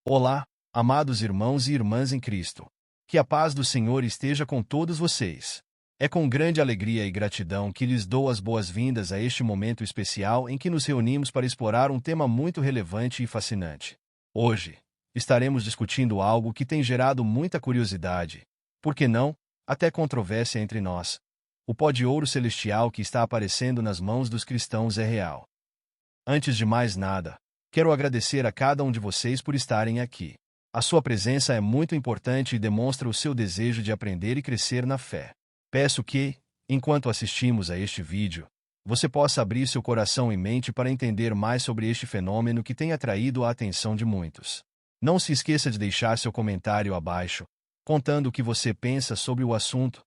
Olá, amados irmãos e irmãs em Cristo. Que a paz do Senhor esteja com todos vocês. É com grande alegria e gratidão que lhes dou as boas-vindas a este momento especial em que nos reunimos para explorar um tema muito relevante e fascinante. Hoje, estaremos discutindo algo que tem gerado muita curiosidade, por que não, até controvérsia entre nós. O pó de ouro celestial que está aparecendo nas mãos dos cristãos é real. Antes de mais nada, quero agradecer a cada um de vocês por estarem aqui. A sua presença é muito importante e demonstra o seu desejo de aprender e crescer na fé. Peço que, enquanto assistimos a este vídeo, você possa abrir seu coração e mente para entender mais sobre este fenômeno que tem atraído a atenção de muitos. Não se esqueça de deixar seu comentário abaixo, contando o que você pensa sobre o assunto.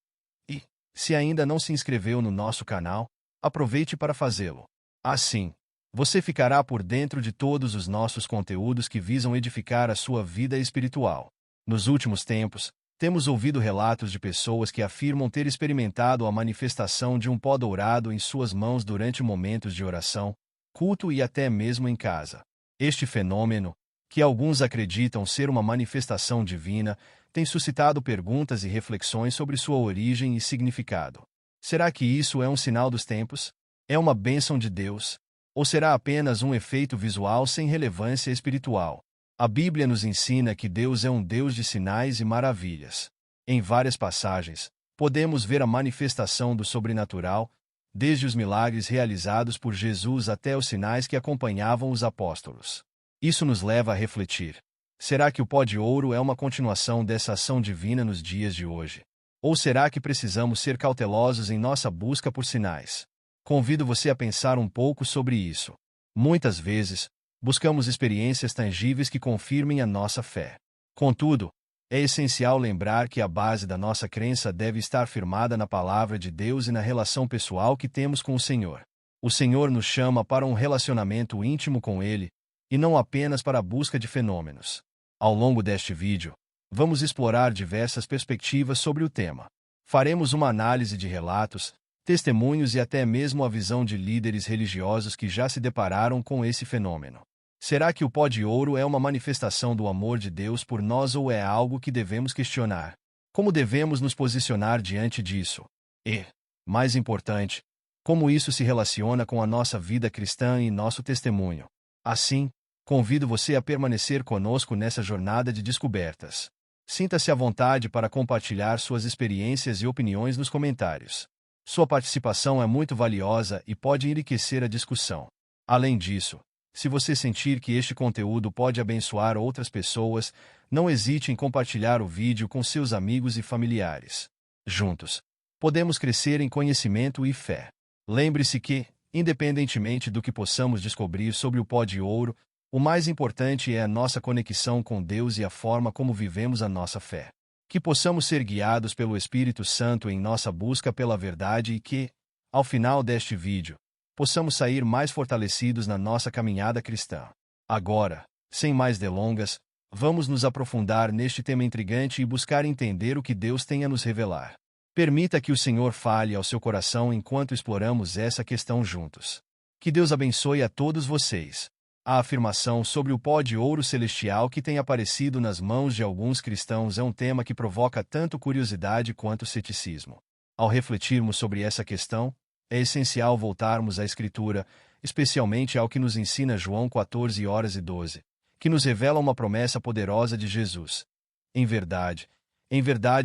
E, se ainda não se inscreveu no nosso canal, aproveite para fazê-lo. Assim, você ficará por dentro de todos os nossos conteúdos que visam edificar a sua vida espiritual. Nos últimos tempos, temos ouvido relatos de pessoas que afirmam ter experimentado a manifestação de um pó dourado em suas mãos durante momentos de oração, culto e até mesmo em casa. Este fenômeno, que alguns acreditam ser uma manifestação divina, tem suscitado perguntas e reflexões sobre sua origem e significado. Será que isso é um sinal dos tempos? É uma bênção de Deus? Ou será apenas um efeito visual sem relevância espiritual? A Bíblia nos ensina que Deus é um Deus de sinais e maravilhas. Em várias passagens, podemos ver a manifestação do sobrenatural, desde os milagres realizados por Jesus até os sinais que acompanhavam os apóstolos. Isso nos leva a refletir: será que o pó de ouro é uma continuação dessa ação divina nos dias de hoje? Ou será que precisamos ser cautelosos em nossa busca por sinais? Convido você a pensar um pouco sobre isso. Muitas vezes, buscamos experiências tangíveis que confirmem a nossa fé. Contudo, é essencial lembrar que a base da nossa crença deve estar firmada na palavra de Deus e na relação pessoal que temos com o Senhor. O Senhor nos chama para um relacionamento íntimo com Ele, e não apenas para a busca de fenômenos. Ao longo deste vídeo, vamos explorar diversas perspectivas sobre o tema. Faremos uma análise de relatos, testemunhos e até mesmo a visão de líderes religiosos que já se depararam com esse fenômeno. Será que o pó de ouro é uma manifestação do amor de Deus por nós ou é algo que devemos questionar? Como devemos nos posicionar diante disso? E, mais importante, como isso se relaciona com a nossa vida cristã e nosso testemunho? Assim, convido você a permanecer conosco nessa jornada de descobertas. Sinta-se à vontade para compartilhar suas experiências e opiniões nos comentários. Sua participação é muito valiosa e pode enriquecer a discussão. Além disso, se você sentir que este conteúdo pode abençoar outras pessoas, não hesite em compartilhar o vídeo com seus amigos e familiares. Juntos, podemos crescer em conhecimento e fé. Lembre-se que, independentemente do que possamos descobrir sobre o pó de ouro, o mais importante é a nossa conexão com Deus e a forma como vivemos a nossa fé. Que possamos ser guiados pelo Espírito Santo em nossa busca pela verdade e que, ao final deste vídeo, possamos sair mais fortalecidos na nossa caminhada cristã. Agora, sem mais delongas, vamos nos aprofundar neste tema intrigante e buscar entender o que Deus tem a nos revelar. Permita que o Senhor fale ao seu coração enquanto exploramos essa questão juntos. Que Deus abençoe a todos vocês. A afirmação sobre o pó de ouro celestial que tem aparecido nas mãos de alguns cristãos é um tema que provoca tanto curiosidade quanto ceticismo. Ao refletirmos sobre essa questão, é essencial voltarmos à Escritura, especialmente ao que nos ensina João 14:12, que nos revela uma promessa poderosa de Jesus. Em verdade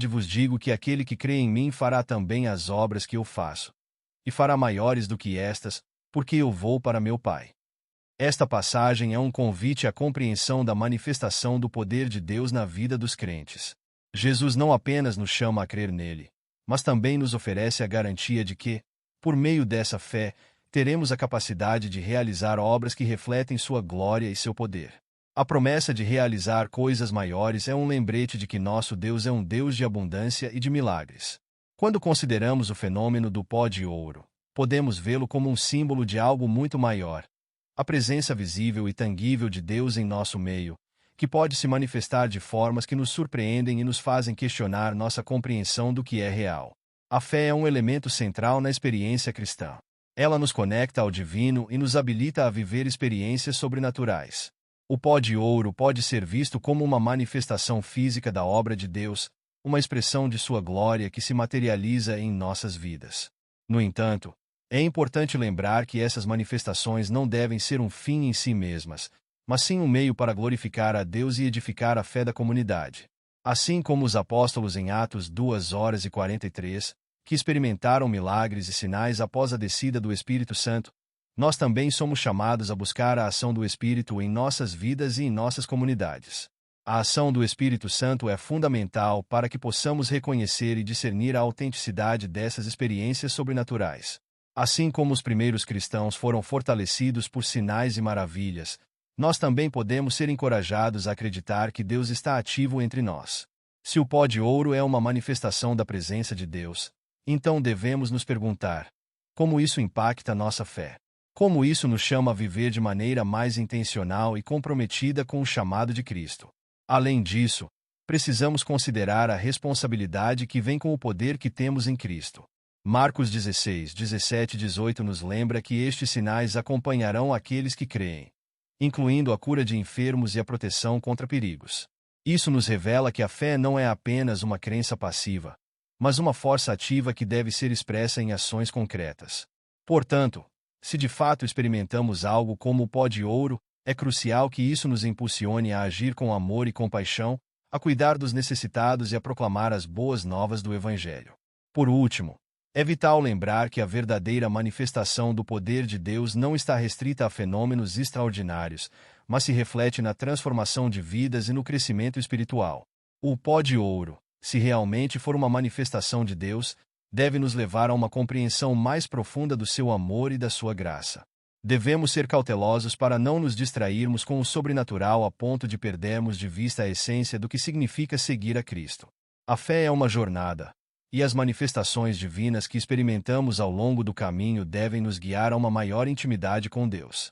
vos digo que aquele que crê em mim fará também as obras que eu faço, e fará maiores do que estas, porque eu vou para meu Pai. Esta passagem é um convite à compreensão da manifestação do poder de Deus na vida dos crentes. Jesus não apenas nos chama a crer nele, mas também nos oferece a garantia de que, por meio dessa fé, teremos a capacidade de realizar obras que refletem sua glória e seu poder. A promessa de realizar coisas maiores é um lembrete de que nosso Deus é um Deus de abundância e de milagres. Quando consideramos o fenômeno do pó de ouro, podemos vê-lo como um símbolo de algo muito maior. A presença visível e tangível de Deus em nosso meio, que pode se manifestar de formas que nos surpreendem e nos fazem questionar nossa compreensão do que é real. A fé é um elemento central na experiência cristã. Ela nos conecta ao divino e nos habilita a viver experiências sobrenaturais. O pó de ouro pode ser visto como uma manifestação física da obra de Deus, uma expressão de sua glória que se materializa em nossas vidas. No entanto, é importante lembrar que essas manifestações não devem ser um fim em si mesmas, mas sim um meio para glorificar a Deus e edificar a fé da comunidade. Assim como os apóstolos em Atos 2:43, que experimentaram milagres e sinais após a descida do Espírito Santo, nós também somos chamados a buscar a ação do Espírito em nossas vidas e em nossas comunidades. A ação do Espírito Santo é fundamental para que possamos reconhecer e discernir a autenticidade dessas experiências sobrenaturais. Assim como os primeiros cristãos foram fortalecidos por sinais e maravilhas, nós também podemos ser encorajados a acreditar que Deus está ativo entre nós. Se o pó de ouro é uma manifestação da presença de Deus, então devemos nos perguntar: como isso impacta nossa fé? Como isso nos chama a viver de maneira mais intencional e comprometida com o chamado de Cristo? Além disso, precisamos considerar a responsabilidade que vem com o poder que temos em Cristo. Marcos 16:17-18 nos lembra que estes sinais acompanharão aqueles que creem, incluindo a cura de enfermos e a proteção contra perigos. Isso nos revela que a fé não é apenas uma crença passiva, mas uma força ativa que deve ser expressa em ações concretas. Portanto, se de fato experimentamos algo como o pó de ouro, é crucial que isso nos impulsione a agir com amor e compaixão, a cuidar dos necessitados e a proclamar as boas novas do Evangelho. Por último, é vital lembrar que a verdadeira manifestação do poder de Deus não está restrita a fenômenos extraordinários, mas se reflete na transformação de vidas e no crescimento espiritual. O pó de ouro, se realmente for uma manifestação de Deus, deve nos levar a uma compreensão mais profunda do seu amor e da sua graça. Devemos ser cautelosos para não nos distrairmos com o sobrenatural a ponto de perdermos de vista a essência do que significa seguir a Cristo. A fé é uma jornada, e as manifestações divinas que experimentamos ao longo do caminho devem nos guiar a uma maior intimidade com Deus.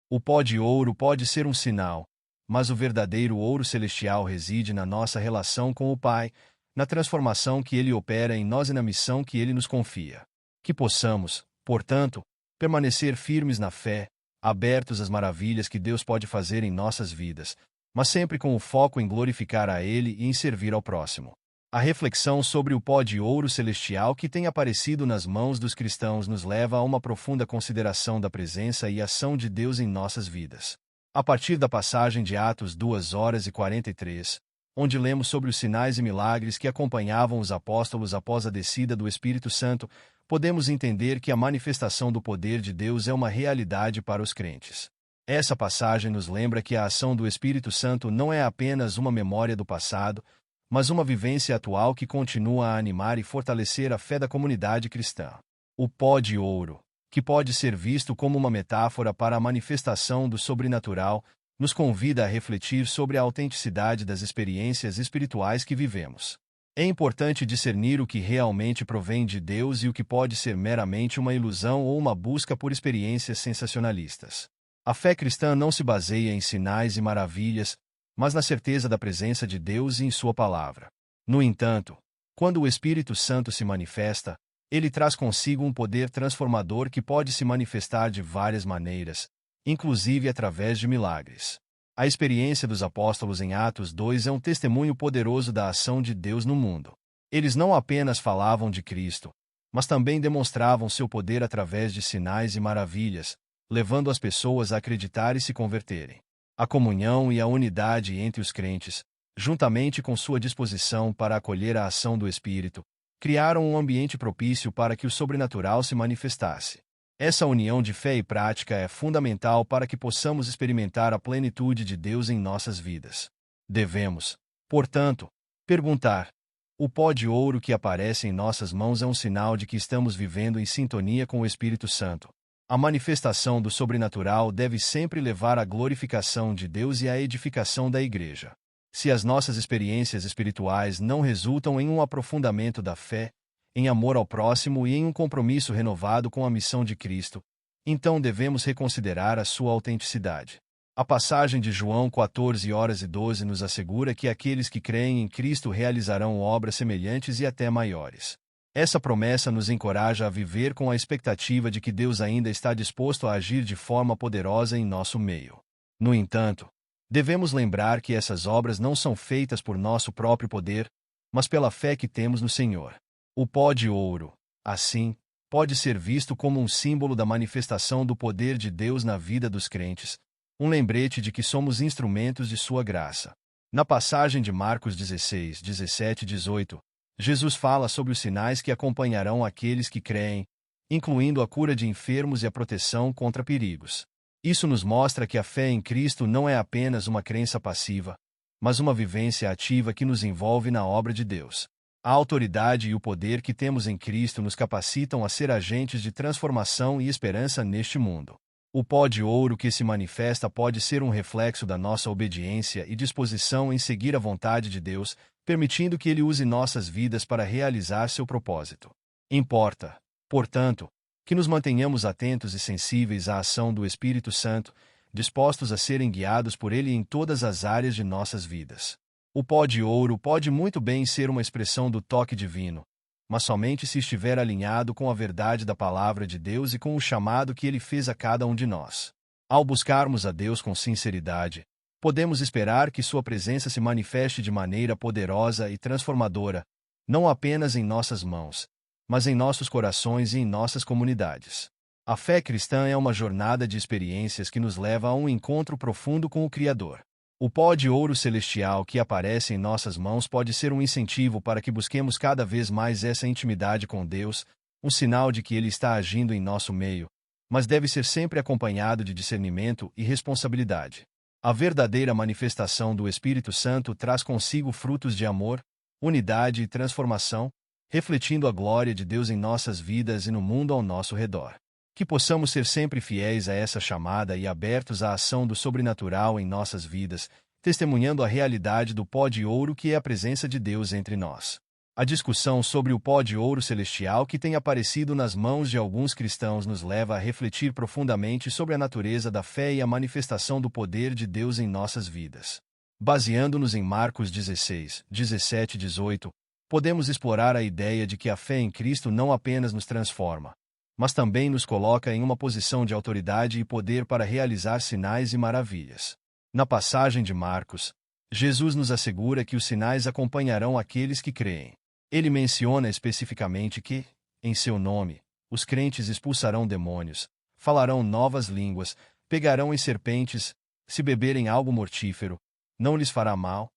O pó de ouro pode ser um sinal, mas o verdadeiro ouro celestial reside na nossa relação com o Pai, na transformação que Ele opera em nós e na missão que Ele nos confia. Que possamos, portanto, permanecer firmes na fé, abertos às maravilhas que Deus pode fazer em nossas vidas, mas sempre com o foco em glorificar a Ele e em servir ao próximo. A reflexão sobre o pó de ouro celestial que tem aparecido nas mãos dos cristãos nos leva a uma profunda consideração da presença e ação de Deus em nossas vidas. A partir da passagem de Atos 2:43, onde lemos sobre os sinais e milagres que acompanhavam os apóstolos após a descida do Espírito Santo, podemos entender que a manifestação do poder de Deus é uma realidade para os crentes. Essa passagem nos lembra que a ação do Espírito Santo não é apenas uma memória do passado, mas uma vivência atual que continua a animar e fortalecer a fé da comunidade cristã. O pó de ouro, que pode ser visto como uma metáfora para a manifestação do sobrenatural, nos convida a refletir sobre a autenticidade das experiências espirituais que vivemos. É importante discernir o que realmente provém de Deus e o que pode ser meramente uma ilusão ou uma busca por experiências sensacionalistas. A fé cristã não se baseia em sinais e maravilhas, mas na certeza da presença de Deus e em Sua palavra. No entanto, quando o Espírito Santo se manifesta, ele traz consigo um poder transformador que pode se manifestar de várias maneiras, inclusive através de milagres. A experiência dos apóstolos em Atos 2 é um testemunho poderoso da ação de Deus no mundo. Eles não apenas falavam de Cristo, mas também demonstravam seu poder através de sinais e maravilhas, levando as pessoas a acreditar e se converterem. A comunhão e a unidade entre os crentes, juntamente com sua disposição para acolher a ação do Espírito, criaram um ambiente propício para que o sobrenatural se manifestasse. Essa união de fé e prática é fundamental para que possamos experimentar a plenitude de Deus em nossas vidas. Devemos, portanto, perguntar: o pó de ouro que aparece em nossas mãos é um sinal de que estamos vivendo em sintonia com o Espírito Santo. A manifestação do sobrenatural deve sempre levar à glorificação de Deus e à edificação da Igreja. Se as nossas experiências espirituais não resultam em um aprofundamento da fé, em amor ao próximo e em um compromisso renovado com a missão de Cristo, então devemos reconsiderar a sua autenticidade. A passagem de João 14:12 nos assegura que aqueles que creem em Cristo realizarão obras semelhantes e até maiores. Essa promessa nos encoraja a viver com a expectativa de que Deus ainda está disposto a agir de forma poderosa em nosso meio. No entanto, Devemos lembrar que essas obras não são feitas por nosso próprio poder, mas pela fé que temos no Senhor. O pó de ouro, assim, pode ser visto como um símbolo da manifestação do poder de Deus na vida dos crentes, um lembrete de que somos instrumentos de sua graça. Na passagem de Marcos 16, 17 e 18, Jesus fala sobre os sinais que acompanharão aqueles que creem, incluindo a cura de enfermos e a proteção contra perigos. Isso nos mostra que a fé em Cristo não é apenas uma crença passiva, mas uma vivência ativa que nos envolve na obra de Deus. A autoridade e o poder que temos em Cristo nos capacitam a ser agentes de transformação e esperança neste mundo. O pó de ouro que se manifesta pode ser um reflexo da nossa obediência e disposição em seguir a vontade de Deus, permitindo que Ele use nossas vidas para realizar seu propósito. Importa, portanto, que nos mantenhamos atentos e sensíveis à ação do Espírito Santo, dispostos a serem guiados por Ele em todas as áreas de nossas vidas. O pó de ouro pode muito bem ser uma expressão do toque divino, mas somente se estiver alinhado com a verdade da palavra de Deus e com o chamado que Ele fez a cada um de nós. Ao buscarmos a Deus com sinceridade, podemos esperar que Sua presença se manifeste de maneira poderosa e transformadora, não apenas em nossas mãos, mas em nossos corações e em nossas comunidades. A fé cristã é uma jornada de experiências que nos leva a um encontro profundo com o Criador. O pó de ouro celestial que aparece em nossas mãos pode ser um incentivo para que busquemos cada vez mais essa intimidade com Deus, um sinal de que Ele está agindo em nosso meio, mas deve ser sempre acompanhado de discernimento e responsabilidade. A verdadeira manifestação do Espírito Santo traz consigo frutos de amor, unidade e transformação, refletindo a glória de Deus em nossas vidas e no mundo ao nosso redor. Que possamos ser sempre fiéis a essa chamada e abertos à ação do sobrenatural em nossas vidas, testemunhando a realidade do pó de ouro que é a presença de Deus entre nós. A discussão sobre o pó de ouro celestial que tem aparecido nas mãos de alguns cristãos nos leva a refletir profundamente sobre a natureza da fé e a manifestação do poder de Deus em nossas vidas. Baseando-nos em Marcos 16, 17 e 18, podemos explorar a ideia de que a fé em Cristo não apenas nos transforma, mas também nos coloca em uma posição de autoridade e poder para realizar sinais e maravilhas. Na passagem de Marcos, Jesus nos assegura que os sinais acompanharão aqueles que creem. Ele menciona especificamente que, em seu nome, os crentes expulsarão demônios, falarão novas línguas, pegarão em serpentes, se beberem algo mortífero, não lhes fará mal,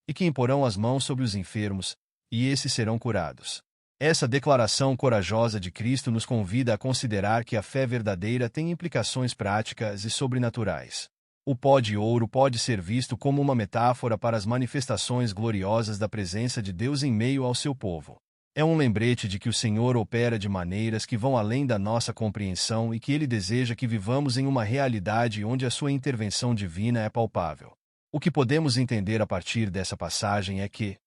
e que imporão as mãos sobre os enfermos, e esses serão curados. Essa declaração corajosa de Cristo nos convida a considerar que a fé verdadeira tem implicações práticas e sobrenaturais. O pó de ouro pode ser visto como uma metáfora para as manifestações gloriosas da presença de Deus em meio ao seu povo. É um lembrete de que o Senhor opera de maneiras que vão além da nossa compreensão e que Ele deseja que vivamos em uma realidade onde a sua intervenção divina é palpável. O que podemos entender a partir dessa passagem é que,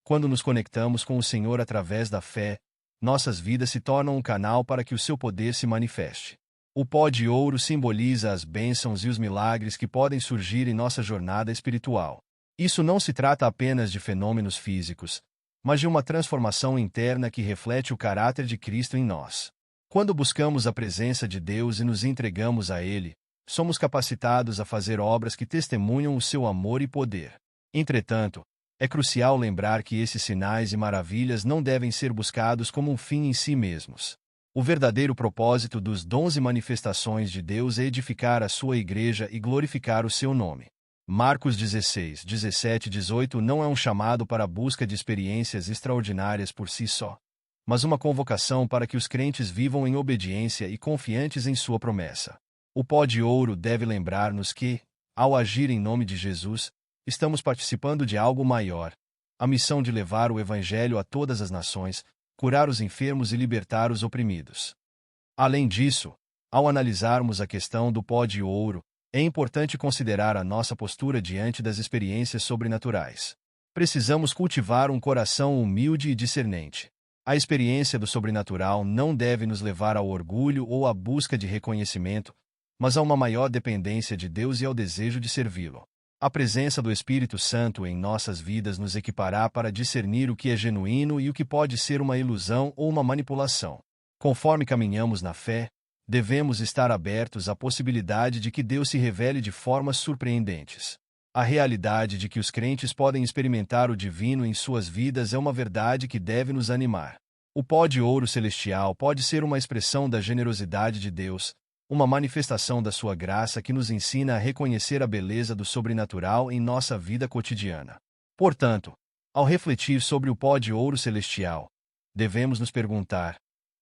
quando nos conectamos com o Senhor através da fé, nossas vidas se tornam um canal para que o seu poder se manifeste. O pó de ouro simboliza as bênçãos e os milagres que podem surgir em nossa jornada espiritual. Isso não se trata apenas de fenômenos físicos, mas de uma transformação interna que reflete o caráter de Cristo em nós. Quando buscamos a presença de Deus e nos entregamos a Ele, somos capacitados a fazer obras que testemunham o seu amor e poder. Entretanto, é crucial lembrar que esses sinais e maravilhas não devem ser buscados como um fim em si mesmos. O verdadeiro propósito dos dons e manifestações de Deus é edificar a sua igreja e glorificar o seu nome. Marcos 16, 17 e 18 não é um chamado para a busca de experiências extraordinárias por si só, mas uma convocação para que os crentes vivam em obediência e confiantes em sua promessa. O pó de ouro deve lembrar-nos que, ao agir em nome de Jesus, estamos participando de algo maior, a missão de levar o Evangelho a todas as nações, curar os enfermos e libertar os oprimidos. Além disso, ao analisarmos a questão do pó de ouro, é importante considerar a nossa postura diante das experiências sobrenaturais. Precisamos cultivar um coração humilde e discernente. A experiência do sobrenatural não deve nos levar ao orgulho ou à busca de reconhecimento, mas a uma maior dependência de Deus e ao desejo de servi-lo. A presença do Espírito Santo em nossas vidas nos equipará para discernir o que é genuíno e o que pode ser uma ilusão ou uma manipulação. Conforme caminhamos na fé, devemos estar abertos à possibilidade de que Deus se revele de formas surpreendentes. A realidade de que os crentes podem experimentar o divino em suas vidas é uma verdade que deve nos animar. O pó de ouro celestial pode ser uma expressão da generosidade de Deus, uma manifestação da sua graça que nos ensina a reconhecer a beleza do sobrenatural em nossa vida cotidiana. Portanto, ao refletir sobre o pó de ouro celestial, devemos nos perguntar: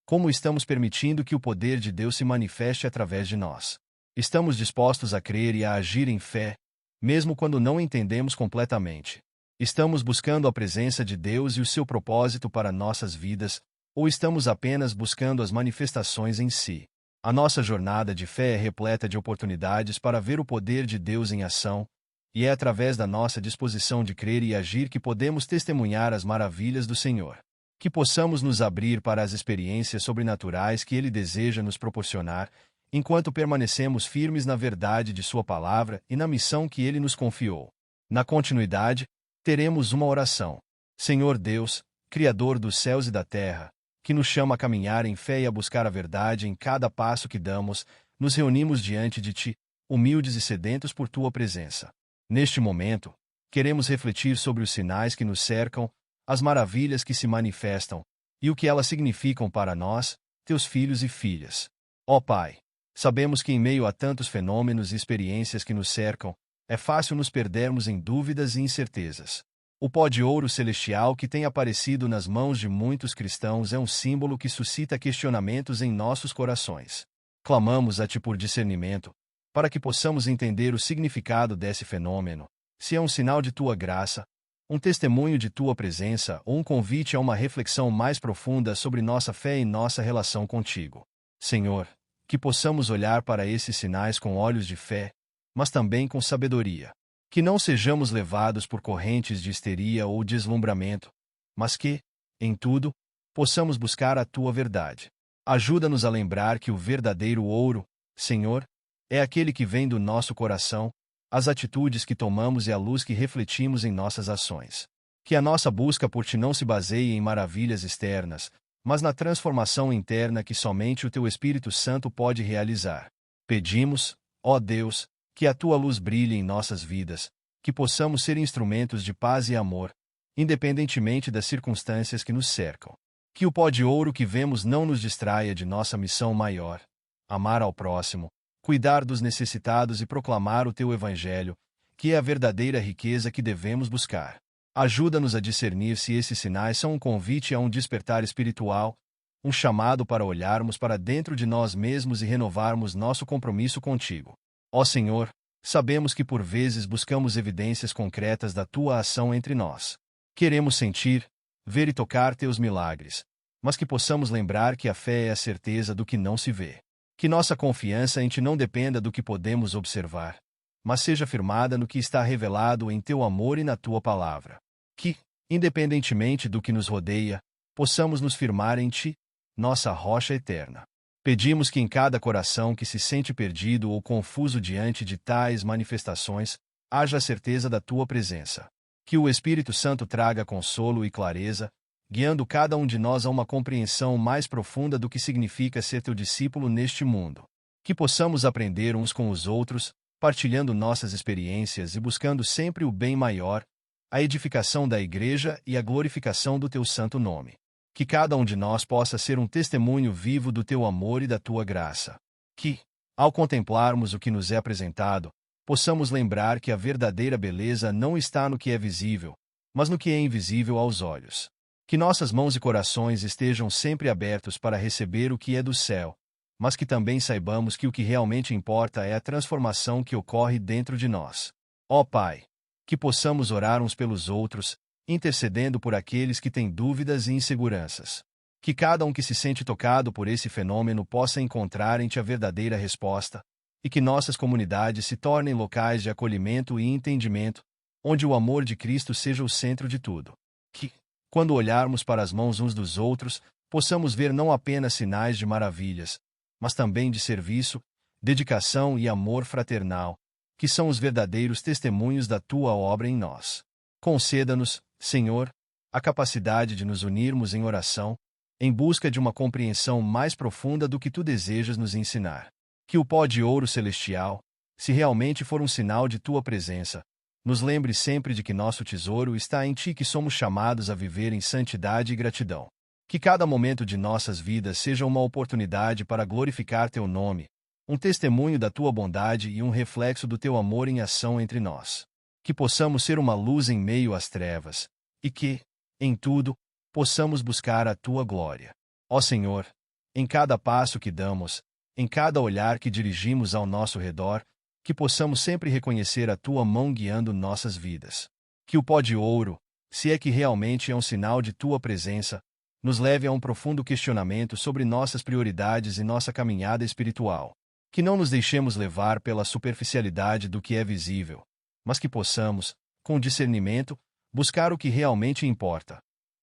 como estamos permitindo que o poder de Deus se manifeste através de nós? Estamos dispostos a crer e a agir em fé, mesmo quando não entendemos completamente? Estamos buscando a presença de Deus e o seu propósito para nossas vidas, ou estamos apenas buscando as manifestações em si? A nossa jornada de fé é repleta de oportunidades para ver o poder de Deus em ação, e é através da nossa disposição de crer e agir que podemos testemunhar as maravilhas do Senhor. Que possamos nos abrir para as experiências sobrenaturais que Ele deseja nos proporcionar, enquanto permanecemos firmes na verdade de Sua palavra e na missão que Ele nos confiou. Na continuidade, teremos uma oração. Senhor Deus, Criador dos céus e da terra, que nos chama a caminhar em fé e a buscar a verdade em cada passo que damos, nos reunimos diante de Ti, humildes e sedentos por Tua presença. Neste momento, queremos refletir sobre os sinais que nos cercam, as maravilhas que se manifestam, e o que elas significam para nós, Teus filhos e filhas. Ó Pai, sabemos que em meio a tantos fenômenos e experiências que nos cercam, é fácil nos perdermos em dúvidas e incertezas. O pó de ouro celestial que tem aparecido nas mãos de muitos cristãos é um símbolo que suscita questionamentos em nossos corações. Clamamos a Ti por discernimento, para que possamos entender o significado desse fenômeno, se é um sinal de Tua graça, um testemunho de Tua presença ou um convite a uma reflexão mais profunda sobre nossa fé e nossa relação contigo. Senhor, que possamos olhar para esses sinais com olhos de fé, mas também com sabedoria. Que não sejamos levados por correntes de histeria ou deslumbramento, mas que, em tudo, possamos buscar a Tua verdade. Ajuda-nos a lembrar que o verdadeiro ouro, Senhor, é aquele que vem do nosso coração, as atitudes que tomamos e a luz que refletimos em nossas ações. Que a nossa busca por Ti não se baseie em maravilhas externas, mas na transformação interna que somente o Teu Espírito Santo pode realizar. Pedimos, ó Deus, que a Tua luz brilhe em nossas vidas, que possamos ser instrumentos de paz e amor, independentemente das circunstâncias que nos cercam. Que o pó de ouro que vemos não nos distraia de nossa missão maior: amar ao próximo, cuidar dos necessitados e proclamar o Teu Evangelho, que é a verdadeira riqueza que devemos buscar. Ajuda-nos a discernir se esses sinais são um convite a um despertar espiritual, um chamado para olharmos para dentro de nós mesmos e renovarmos nosso compromisso contigo. Ó Senhor, sabemos que por vezes buscamos evidências concretas da Tua ação entre nós. Queremos sentir, ver e tocar Teus milagres, mas que possamos lembrar que a fé é a certeza do que não se vê. Que nossa confiança em Ti não dependa do que podemos observar, mas seja firmada no que está revelado em Teu amor e na Tua palavra. Que, independentemente do que nos rodeia, possamos nos firmar em Ti, nossa rocha eterna. Pedimos que em cada coração que se sente perdido ou confuso diante de tais manifestações, haja a certeza da Tua presença. Que o Espírito Santo traga consolo e clareza, guiando cada um de nós a uma compreensão mais profunda do que significa ser Teu discípulo neste mundo. Que possamos aprender uns com os outros, partilhando nossas experiências e buscando sempre o bem maior, a edificação da Igreja e a glorificação do Teu santo nome. Que cada um de nós possa ser um testemunho vivo do Teu amor e da Tua graça. Que, ao contemplarmos o que nos é apresentado, possamos lembrar que a verdadeira beleza não está no que é visível, mas no que é invisível aos olhos. Que nossas mãos e corações estejam sempre abertos para receber o que é do céu, mas que também saibamos que o que realmente importa é a transformação que ocorre dentro de nós. Ó Pai, que possamos orar uns pelos outros, intercedendo por aqueles que têm dúvidas e inseguranças. Que cada um que se sente tocado por esse fenômeno possa encontrar em Ti a verdadeira resposta, e que nossas comunidades se tornem locais de acolhimento e entendimento, onde o amor de Cristo seja o centro de tudo. Que, quando olharmos para as mãos uns dos outros, possamos ver não apenas sinais de maravilhas, mas também de serviço, dedicação e amor fraternal, que são os verdadeiros testemunhos da Tua obra em nós. Conceda-nos, Senhor, a capacidade de nos unirmos em oração, em busca de uma compreensão mais profunda do que Tu desejas nos ensinar. Que o pó de ouro celestial, se realmente for um sinal de Tua presença, Nos lembre sempre de que nosso tesouro está em Ti e que somos chamados a viver em santidade e gratidão. Que cada momento de nossas vidas seja uma oportunidade para glorificar Teu nome, um testemunho da Tua bondade e um reflexo do Teu amor em ação entre nós. Que possamos ser uma luz em meio às trevas, e que, em tudo, possamos buscar a Tua glória. Ó Senhor, em cada passo que damos, em cada olhar que dirigimos ao nosso redor, que possamos sempre reconhecer a Tua mão guiando nossas vidas. Que o pó de ouro, se é que realmente é um sinal de Tua presença, nos leve a um profundo questionamento sobre nossas prioridades e nossa caminhada espiritual. Que não nos deixemos levar pela superficialidade do que é visível, mas que possamos, com discernimento, buscar o que realmente importa: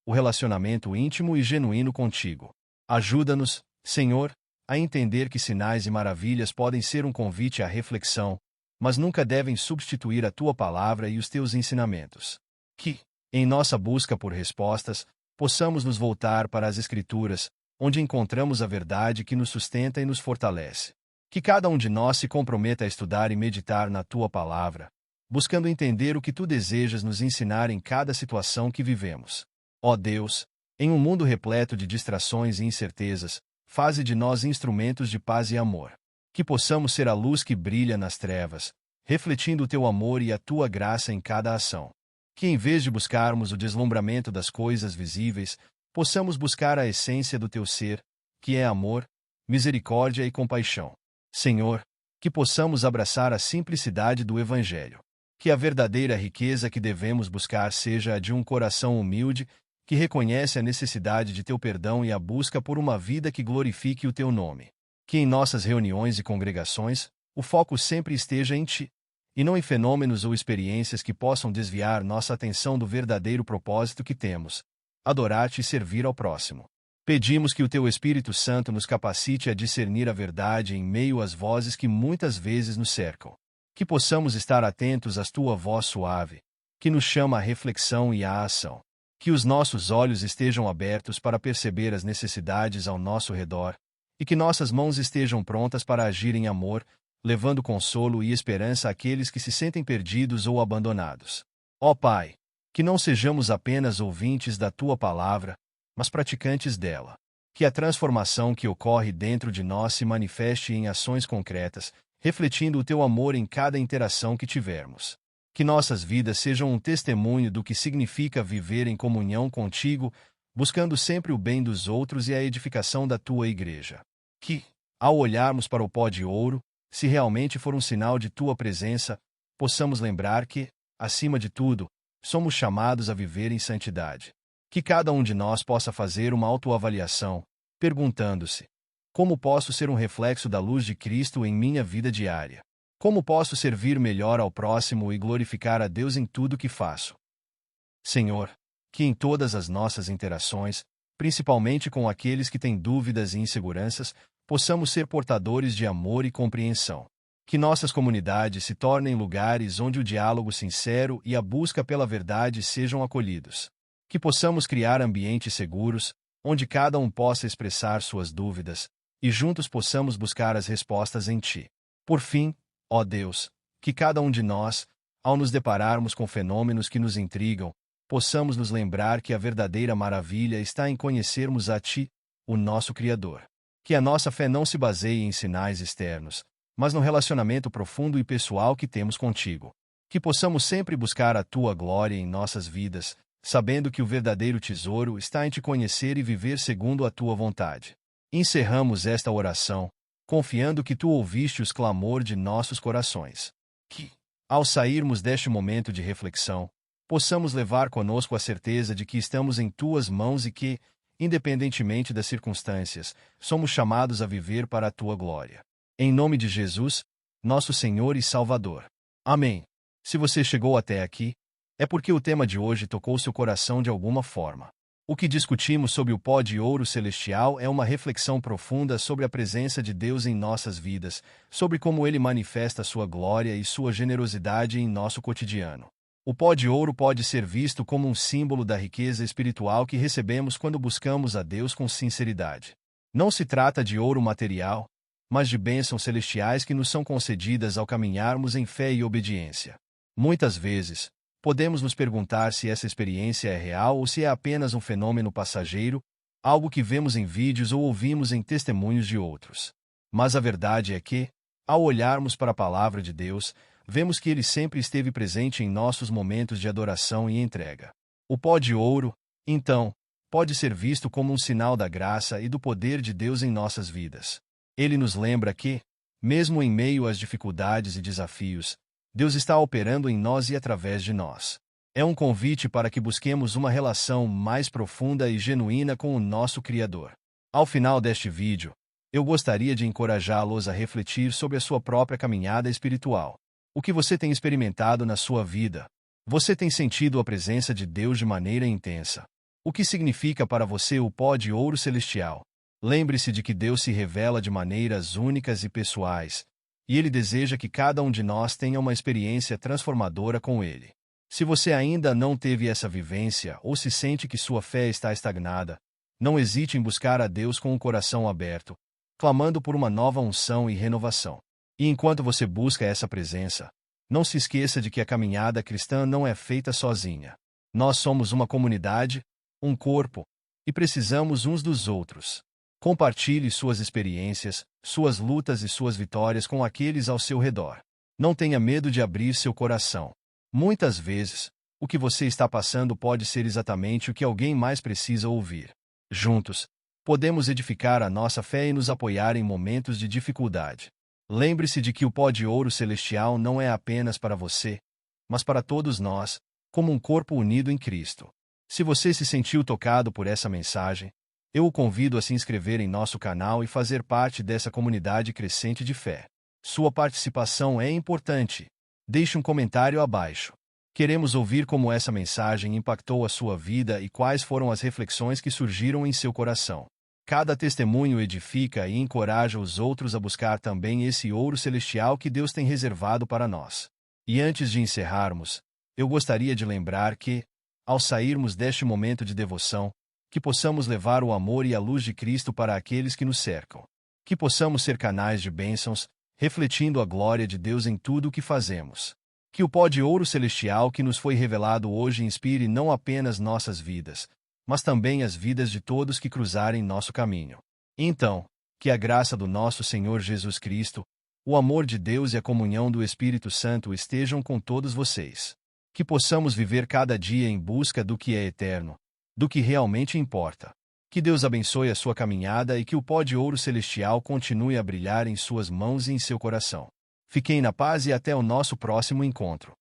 o relacionamento íntimo e genuíno contigo. Ajuda-nos, Senhor, a entender que sinais e maravilhas podem ser um convite à reflexão, mas nunca devem substituir a Tua palavra e os Teus ensinamentos. Que, em nossa busca por respostas, possamos nos voltar para as Escrituras, onde encontramos a verdade que nos sustenta e nos fortalece. Que cada um de nós se comprometa a estudar e meditar na Tua palavra, buscando entender o que Tu desejas nos ensinar em cada situação que vivemos. Ó Deus, em um mundo repleto de distrações e incertezas, faze de nós instrumentos de paz e amor. Que possamos ser a luz que brilha nas trevas, refletindo o Teu amor e a Tua graça em cada ação. Que em vez de buscarmos o deslumbramento das coisas visíveis, possamos buscar a essência do Teu ser, que é amor, misericórdia e compaixão. Senhor, que possamos abraçar a simplicidade do Evangelho. Que a verdadeira riqueza que devemos buscar seja a de um coração humilde, que reconhece a necessidade de Teu perdão e a busca por uma vida que glorifique o Teu nome. Que em nossas reuniões e congregações, o foco sempre esteja em Ti, e não em fenômenos ou experiências que possam desviar nossa atenção do verdadeiro propósito que temos: adorar-Te e servir ao próximo. Pedimos que o Teu Espírito Santo nos capacite a discernir a verdade em meio às vozes que muitas vezes nos cercam. Que possamos estar atentos à Tua voz suave, que nos chama à reflexão e à ação. Que os nossos olhos estejam abertos para perceber as necessidades ao nosso redor, e que nossas mãos estejam prontas para agir em amor, levando consolo e esperança àqueles que se sentem perdidos ou abandonados. Ó Pai, que não sejamos apenas ouvintes da Tua palavra, mas praticantes dela. Que a transformação que ocorre dentro de nós se manifeste em ações concretas, refletindo o Teu amor em cada interação que tivermos. Que nossas vidas sejam um testemunho do que significa viver em comunhão contigo, buscando sempre o bem dos outros e a edificação da Tua igreja. Que, ao olharmos para o pó de ouro, se realmente for um sinal de Tua presença, possamos lembrar que, acima de tudo, somos chamados a viver em santidade. Que cada um de nós possa fazer uma autoavaliação, perguntando-se: como posso ser um reflexo da luz de Cristo em minha vida diária? Como posso servir melhor ao próximo e glorificar a Deus em tudo que faço? Senhor, que em todas as nossas interações, principalmente com aqueles que têm dúvidas e inseguranças, possamos ser portadores de amor e compreensão. Que nossas comunidades se tornem lugares onde o diálogo sincero e a busca pela verdade sejam acolhidos. Que possamos criar ambientes seguros, onde cada um possa expressar suas dúvidas, e juntos possamos buscar as respostas em Ti. Por fim, ó Deus, que cada um de nós, ao nos depararmos com fenômenos que nos intrigam, possamos nos lembrar que a verdadeira maravilha está em conhecermos a Ti, o nosso Criador. Que a nossa fé não se baseie em sinais externos, mas no relacionamento profundo e pessoal que temos contigo. Que possamos sempre buscar a Tua glória em nossas vidas, sabendo que o verdadeiro tesouro está em Te conhecer e viver segundo a Tua vontade. Encerramos esta oração, confiando que Tu ouviste os clamor de nossos corações. Que, ao sairmos deste momento de reflexão, possamos levar conosco a certeza de que estamos em Tuas mãos e que, independentemente das circunstâncias, somos chamados a viver para a Tua glória. Em nome de Jesus, nosso Senhor e Salvador. Amém. Se você chegou até aqui, é porque o tema de hoje tocou seu coração de alguma forma. O que discutimos sobre o pó de ouro celestial é uma reflexão profunda sobre a presença de Deus em nossas vidas, sobre como Ele manifesta sua glória e sua generosidade em nosso cotidiano. O pó de ouro pode ser visto como um símbolo da riqueza espiritual que recebemos quando buscamos a Deus com sinceridade. Não se trata de ouro material, mas de bênçãos celestiais que nos são concedidas ao caminharmos em fé e obediência. Muitas vezes, podemos nos perguntar se essa experiência é real ou se é apenas um fenômeno passageiro, algo que vemos em vídeos ou ouvimos em testemunhos de outros. Mas a verdade é que, ao olharmos para a palavra de Deus, vemos que ele sempre esteve presente em nossos momentos de adoração e entrega. O pó de ouro, então, pode ser visto como um sinal da graça e do poder de Deus em nossas vidas. Ele nos lembra que, mesmo em meio às dificuldades e desafios, Deus está operando em nós e através de nós. É um convite para que busquemos uma relação mais profunda e genuína com o nosso Criador. Ao final deste vídeo, eu gostaria de encorajá-los a refletir sobre a sua própria caminhada espiritual. O que você tem experimentado na sua vida? Você tem sentido a presença de Deus de maneira intensa? O que significa para você o pó de ouro celestial? Lembre-se de que Deus se revela de maneiras únicas e pessoais, e Ele deseja que cada um de nós tenha uma experiência transformadora com Ele. Se você ainda não teve essa vivência ou se sente que sua fé está estagnada, não hesite em buscar a Deus com o coração aberto, clamando por uma nova unção e renovação. E enquanto você busca essa presença, não se esqueça de que a caminhada cristã não é feita sozinha. Nós somos uma comunidade, um corpo, e precisamos uns dos outros. Compartilhe suas experiências, suas lutas e suas vitórias com aqueles ao seu redor. Não tenha medo de abrir seu coração. Muitas vezes, o que você está passando pode ser exatamente o que alguém mais precisa ouvir. Juntos, podemos edificar a nossa fé e nos apoiar em momentos de dificuldade. Lembre-se de que o pó de ouro celestial não é apenas para você, mas para todos nós, como um corpo unido em Cristo. Se você se sentiu tocado por essa mensagem, eu o convido a se inscrever em nosso canal e fazer parte dessa comunidade crescente de fé. Sua participação é importante. Deixe um comentário abaixo. Queremos ouvir como essa mensagem impactou a sua vida e quais foram as reflexões que surgiram em seu coração. Cada testemunho edifica e encoraja os outros a buscar também esse ouro celestial que Deus tem reservado para nós. E antes de encerrarmos, eu gostaria de lembrar que, ao sairmos deste momento de devoção, que possamos levar o amor e a luz de Cristo para aqueles que nos cercam. Que possamos ser canais de bênçãos, refletindo a glória de Deus em tudo o que fazemos. Que o pó de ouro celestial que nos foi revelado hoje inspire não apenas nossas vidas, mas também as vidas de todos que cruzarem nosso caminho. Então, que a graça do nosso Senhor Jesus Cristo, o amor de Deus e a comunhão do Espírito Santo estejam com todos vocês. Que possamos viver cada dia em busca do que é eterno, do que realmente importa. Que Deus abençoe a sua caminhada e que o pó de ouro celestial continue a brilhar em suas mãos e em seu coração. Fiquem na paz e até o nosso próximo encontro.